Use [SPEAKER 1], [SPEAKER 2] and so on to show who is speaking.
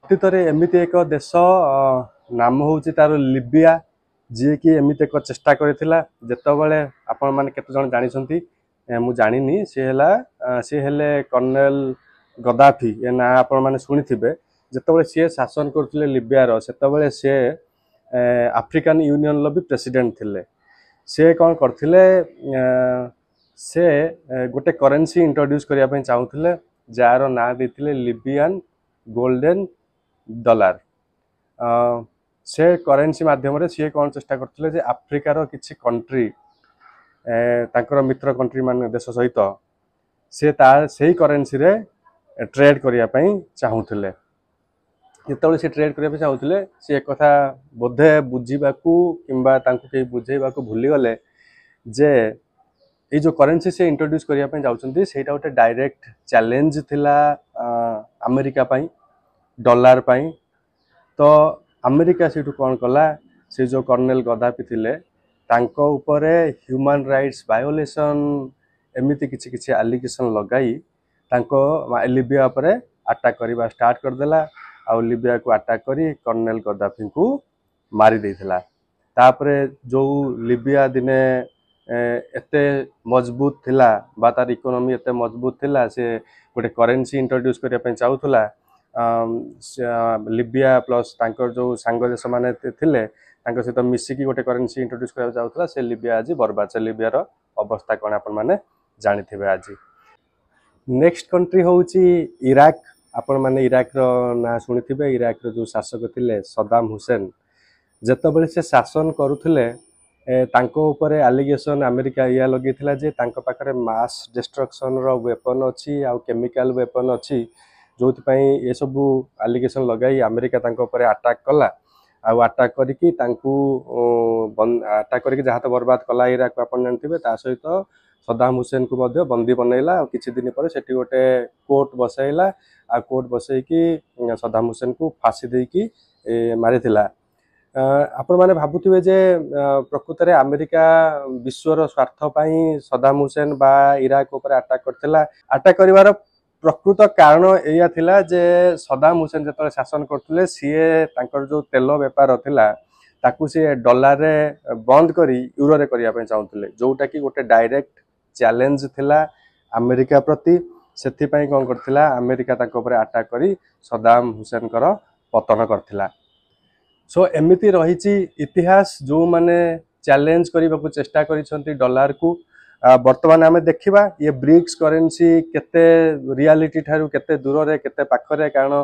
[SPEAKER 1] ଅତୀତରେ ଏମିତି ଏକ ଦେଶ ନାମ ହେଉଛି ତାର ଲିବିଆ, ଯିଏକି ଏମିତି ଏକ ଚେଷ୍ଟା କରିଥିଲା ଯେତେବେଳେ ଆପଣମାନେ କେତେଜଣ ଜାଣିଛନ୍ତି ମୁଁ ଜାଣିନି, ସେ ହେଲେ କର୍ଣ୍ଣେଲ ଗଦାଫି। ଏ ନାଁ ଆପଣମାନେ ଶୁଣିଥିବେ। ଯେତେବେଳେ ସିଏ ଶାସନ କରୁଥିଲେ ଲିବିଆର, ସେତେବେଳେ ସେ ଆଫ୍ରିକାନ ୟୁନିୟନର ବି ପ୍ରେସିଡେଣ୍ଟ ଥିଲେ। ସେ କ'ଣ କରିଥିଲେ, ସେ ଗୋଟେ କରେନ୍ସି ଇଣ୍ଟ୍ରୋଡ୍ୟୁସ୍ କରିବା ପାଇଁ ଚାହୁଁଥିଲେ, ଯାହାର ନାଁ ଦେଇଥିଲେ ଲିବିଆନ ଗୋଲ୍ଡେନ ଡଲାର। से करेन्सी माध्यम सी कौन चेष्टा करते जे आफ्रिकार किसी कंट्री तांकर मित्र कंट्री मान देश सहित से सही करेन्सी रे ट्रेड करने चाहूले। जिते से ट्रेड करने चाहूले सी एक कथा बोधे बुझा कि बुझेबा भूलीगले जे ये जो करेन्सी से इंट्रोड्यूस करने जाऊँगी से गोटे डायरेक्ट चैलेंज थिला अमेरिका पाई डॉलर पाई। तो अमेरिका से कौन कला, से जो कर्नेल गदाफी थिले तांको उपरे ह्यूमन राइट्स वायोलेशन एमिति किछि किछि एलिगेशन लगाई तांको लिबिया उपरे अटैक करबा स्टार्ट कर देला। आ लिबिया को अटैक करी कर्नेल गदाफी को मारी देथिला। तापरे जो लिबिया दिने एते मजबूत थिला बा तार इकोनॉमी एते मजबूत थिला, से गोटे करेन्सी इंट्रोड्यूस करबा पे चाहूथला। लिबिया प्लस तांकर जो सांग देश माने थिले तांकर सहित मिसिकी गोटे करेन्सी इंट्रोड्यूस करा जाउथला। से लिबिया आज बर्बाद, से लिबियार अवस्था कौन आपण माने जानिथिबे। आज नेक्स्ट कंट्री होउची इराक। आपण माने इराक रो ना सुनिथिबे। इराक रो जो शासक थिले सद्दाम हुसैन, जेतबेले से शासन करूथिले तांको ऊपर एलिगेशन अमेरिका या लगेथिला जे तांको पाखरे मास डिस्ट्रक्शन रो वेपन अछि आ केमिकल वेपन अछि, जो ये सब एलिगेशन लगाई अमेरिका तांको ऊपर अटैक कला। आ अटैक करिकी अटैक करिकी जहाँ तो बर्बाद कला इराक को आपण जानथिबे। ता सहित सद्दाम हुसैन को मध्य बंदी बनैला। किछि दिन पर सेठी गोटे कोर्ट बसैला। आ कोर्ट बसैकी सद्दाम हुसैन को फांसी देकी मारिथिला। आपण माने भाबुथिबे जे प्रकृत रे अमेरिका विश्वर स्वार्थ पई सद्दाम हुसैन बा इराक ऊपर अटैक करथिला। अटैक करिवार प्रकृत कारण या थिला जे सद्दाम हुसैन जतले शासन करथिले सीए तांकर जो तेल बेपार थिला ताकू सी डॉलर रे बंद करी यूरो रे करिया पे चाहूले, जोटा कि गोटे डायरेक्ट चैलेंज थिला अमेरिका प्रति। सेथि पई कोन करथिला अमेरिका तांको ऊपर अटैक करी सद्दाम हुसैन कर पतन करथिला। सो एमिति रहिछि इतिहास, जो माने चैलेंज करबा को चेष्टा करिसंती डॉलर को। वर्तमान आम देखा ये ब्रिक्स करेन्सी केते रियलिटी ठारू केते दूर रे केते पाखरे, कारण